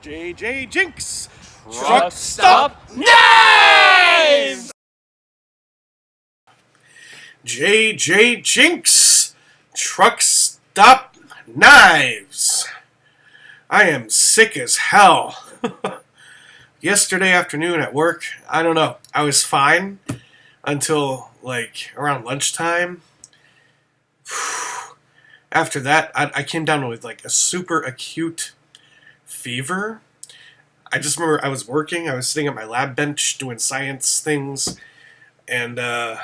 JJ Jinx! Truck Stop Knives! JJ Jinx! Truck Stop Knives! I am sick as hell. Yesterday afternoon at work, I don't know, I was fine until like around lunchtime. After that, I came down with like a super acute fever. I just remember I was working, I was sitting at my lab bench doing science things, and I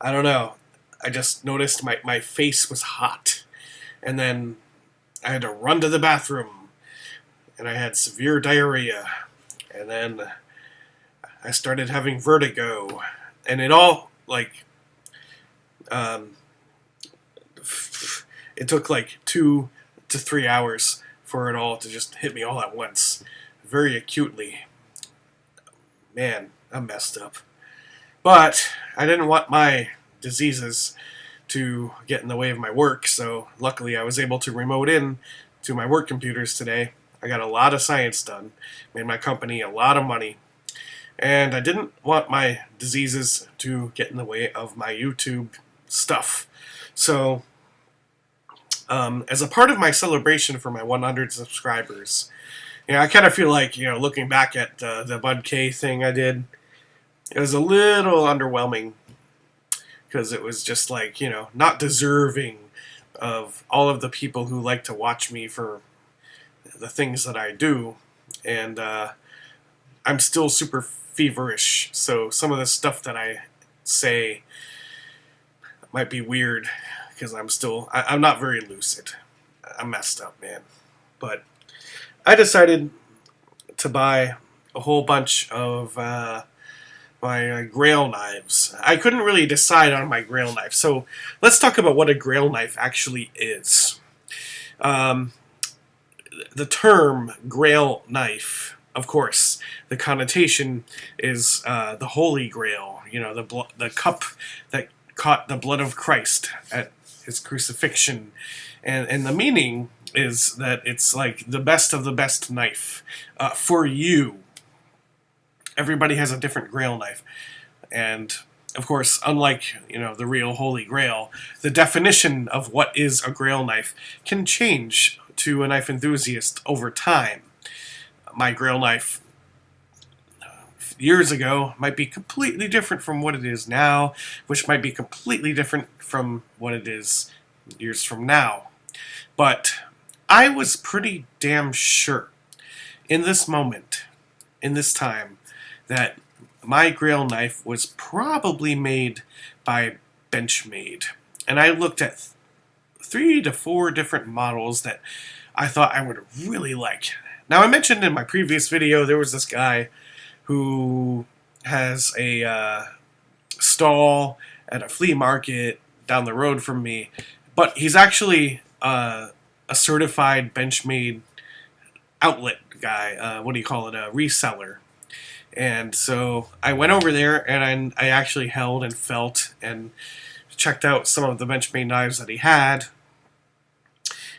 don't know, I just noticed my face was hot. And then I had to run to the bathroom, and I had severe diarrhea. And then I started having vertigo, and it all, like, it took like 2 to 3 hours for it all to just hit me all at once, very acutely. Man, I'm messed up. But I didn't want my diseases to get in the way of my work, so luckily I was able to remote in to my work computers today. I got a lot of science done, made my company a lot of money, and I didn't want my diseases to get in the way of my YouTube stuff. So, as a part of my celebration for my 100 subscribers, I kind of feel like, looking back at the Bud K thing I did, it was a little underwhelming, because it was just like, not deserving of all of the people who like to watch me for the things that I do. And I'm still super feverish, so some of the stuff that I say might be weird, because I'm not very lucid. I'm messed up, man. But I decided to buy a whole bunch of my Grail knives. I couldn't really decide on my Grail knife, so let's talk about what a Grail knife actually is. The term Grail knife, of course, the connotation is the Holy Grail, the cup that caught the blood of Christ at his crucifixion, and the meaning is that it's like the best of the best knife for you. Everybody has a different Grail knife, and of course, unlike the real Holy Grail, the definition of what is a Grail knife can change to a knife enthusiast over time. My Grail knife years ago might be completely different from what it is now, which might be completely different from what it is years from now. But I was pretty damn sure in this moment, in this time, that my Grail knife was probably made by Benchmade. And I looked at 3 to 4 different models that I thought I would really like. Now, I mentioned in my previous video, there was this guy who has a stall at a flea market down the road from me, but he's actually a certified Benchmade outlet guy, a reseller. And so I went over there, and I actually held and felt and checked out some of the Benchmade knives that he had.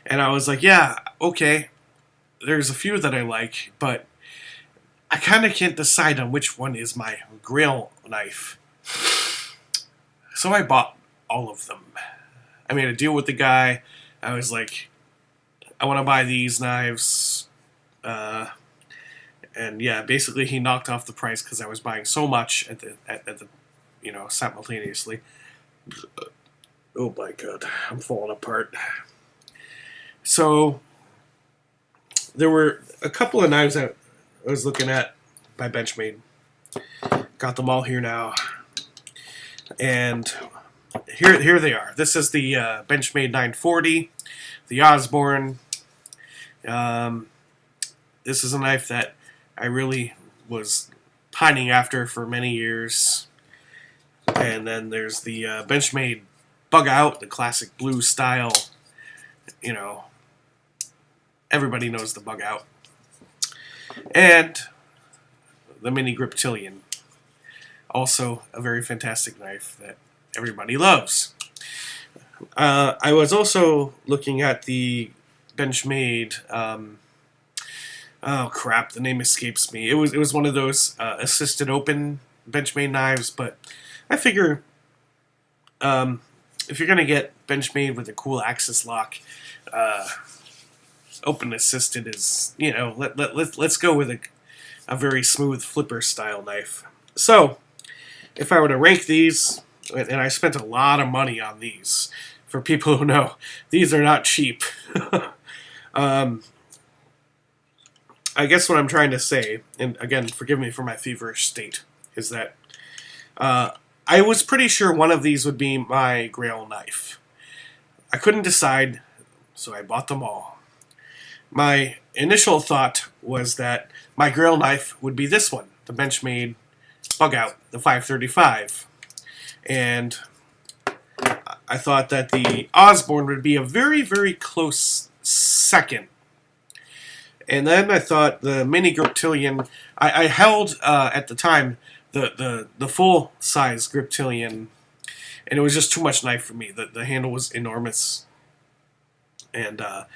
And I was like, yeah, okay, there's a few that I like, but I kind of can't decide on which one is my Grail knife. So I bought all of them. I made a deal with the guy. I was like, I want to buy these knives. And yeah, basically he knocked off the price because I was buying so much at the simultaneously. Oh my god, I'm falling apart. So there were a couple of knives that I was looking at by Benchmade. Got them all here now. And here they are. This is the Benchmade 940, the Osborne. This is a knife that I really was pining after for many years. And then there's the Benchmade Bugout, the classic blue style. Everybody knows the Bugout. And the mini Griptillian. Also a very fantastic knife that everybody loves. I was also looking at the Benchmade Oh crap, the name escapes me. It was one of those assisted open Benchmade knives, but I figure if you're gonna get Benchmade with a cool axis lock, uh, open assisted is, let's go with a very smooth flipper style knife. So if I were to rank these, and I spent a lot of money on these, for people who know, these are not cheap. um, I guess what I'm trying to say, and again, forgive me for my feverish state, is that I was pretty sure one of these would be my Grail knife. I couldn't decide, so I bought them all. My initial thought was that my Grail knife would be this one, the Benchmade Bugout, the 535. And I thought that the Osborne would be a very, very close second. And then I thought the mini Griptillian. I held at the time the full size Griptillian, and it was just too much knife for me. The handle was enormous, and I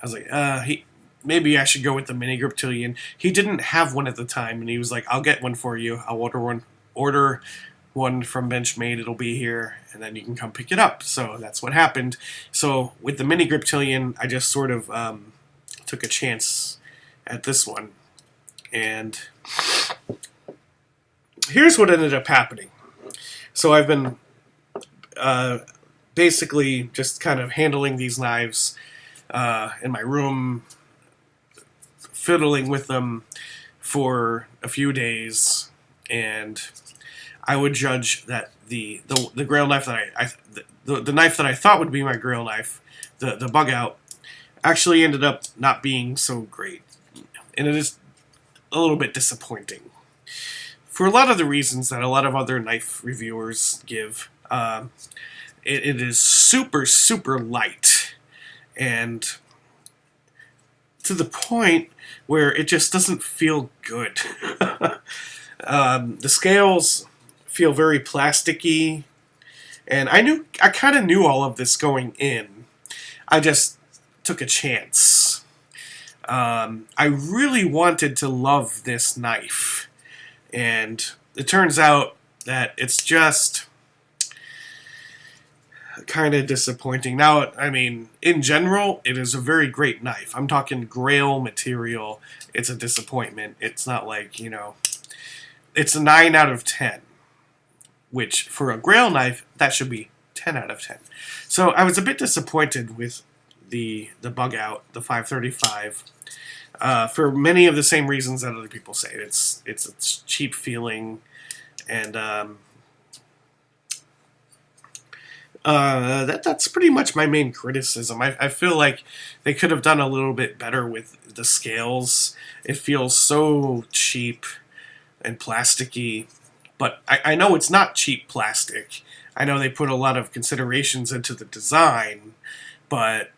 was like, maybe I should go with the mini Griptillian. He didn't have one at the time, and he was like, I'll get one for you. I'll order one from Benchmade. It'll be here, and then you can come pick it up. So that's what happened. So with the mini Griptillian, I just sort of took a chance at this one, and here's what ended up happening. So I've been basically just kind of handling these knives in my room, fiddling with them for a few days, and I would judge that the Grail knife that the knife that I thought would be my Grail knife, the Bugout, actually ended up not being so great, and it is a little bit disappointing for a lot of the reasons that a lot of other knife reviewers give. It is super, super light, and to the point where it just doesn't feel good. The scales feel very plasticky, and I kind of knew all of this going in. I just took a chance. I really wanted to love this knife, and it turns out that it's just kind of disappointing. Now, I mean, in general, it is a very great knife. I'm talking Grail material. It's a disappointment. It's not like, it's a 9 out of 10, which for a Grail knife, that should be 10 out of 10. So I was a bit disappointed with the Bugout, the 535, for many of the same reasons that other people say. It's cheap feeling, and that's pretty much my main criticism. I feel like they could have done a little bit better with the scales. It feels so cheap and plasticky, but I know it's not cheap plastic. I know they put a lot of considerations into the design, but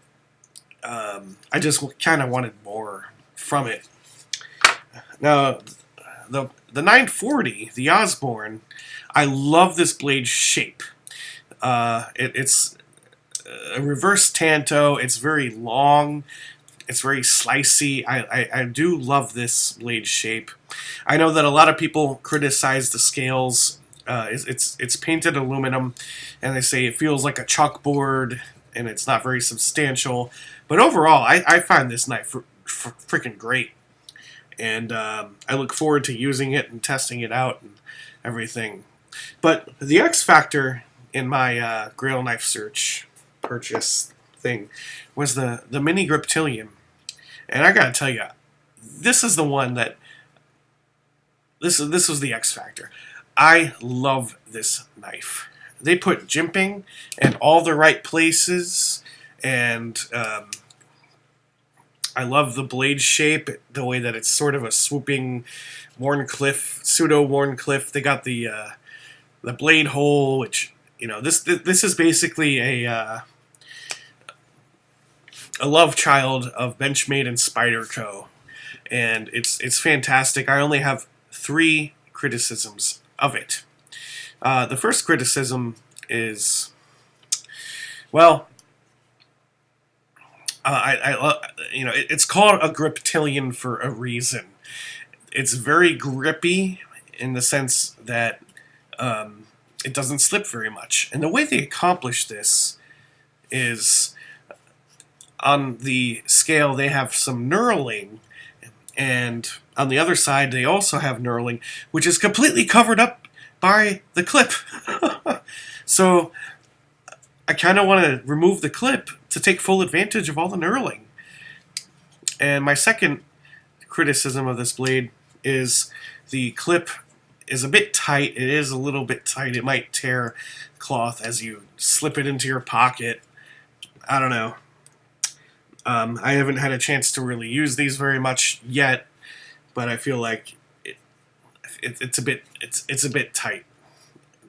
I just kind of wanted more from it. Now, the 940, the Osborne, I love this blade shape. It's a reverse tanto. It's very long. It's very slicey. I do love this blade shape. I know that a lot of people criticize the scales. It's painted aluminum, and they say it feels like a chalkboard, and it's not very substantial. But overall, I find this knife freaking great, and I look forward to using it and testing it out and everything. But the X factor in my Grail knife search purchase thing was the mini Griptillian, and I gotta tell you, this is the one that this was the X factor. I love this knife. They put jimping in all the right places, and I love the blade shape, the way that it's sort of a swooping Warncliffe, pseudo Warncliffe. They got the blade hole, which, this is basically a love child of Benchmade and Spyderco, and it's fantastic. I only have 3 criticisms of it. The first criticism is, well, I love, it's called a Griptillian for a reason. It's very grippy in the sense that it doesn't slip very much. And the way they accomplish this is on the scale they have some knurling, and on the other side they also have knurling, which is completely covered up by the clip. So I kind of want to remove the clip to take full advantage of all the knurling. And my second criticism of this blade is the clip is a bit tight. It is a little bit tight. It might tear cloth as you slip it into your pocket. I don't know. I haven't had a chance to really use these very much yet, but I feel like it's a bit tight,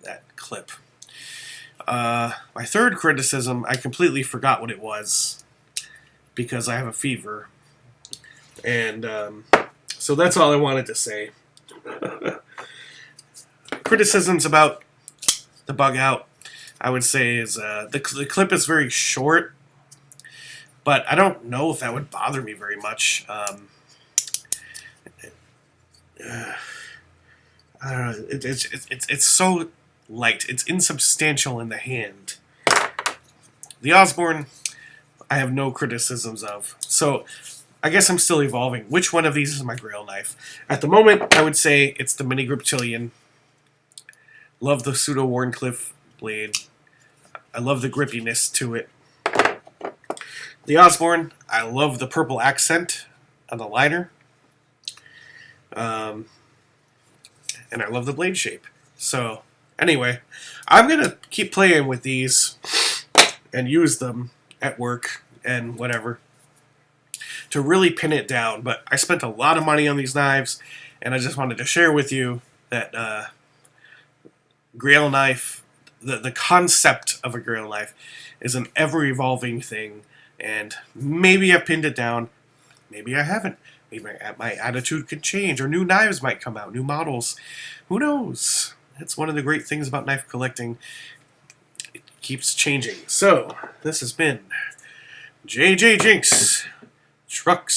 that clip. My third criticism, I completely forgot what it was because I have a fever, and so that's all I wanted to say. Criticisms about the Bugout, I would say, is the clip is very short, but I don't know if that would bother me very much. I don't know. It's so light. It's insubstantial in the hand. The Osborne, I have no criticisms of. So I guess I'm still evolving. Which one of these is my Grail knife? At the moment, I would say it's the Mini Griptillian. Love the pseudo Warncliffe blade. I love the grippiness to it. The Osborne, I love the purple accent on the liner. And I love the blade shape. So, anyway, I'm going to keep playing with these and use them at work and whatever to really pin it down. But I spent a lot of money on these knives, and I just wanted to share with you that Grail knife, the concept of a Grail knife, is an ever-evolving thing. And maybe I've pinned it down. Maybe I haven't. Maybe my attitude could change, or new knives might come out, new models. Who knows? That's one of the great things about knife collecting. It keeps changing. So, this has been JJ Jinx Trucks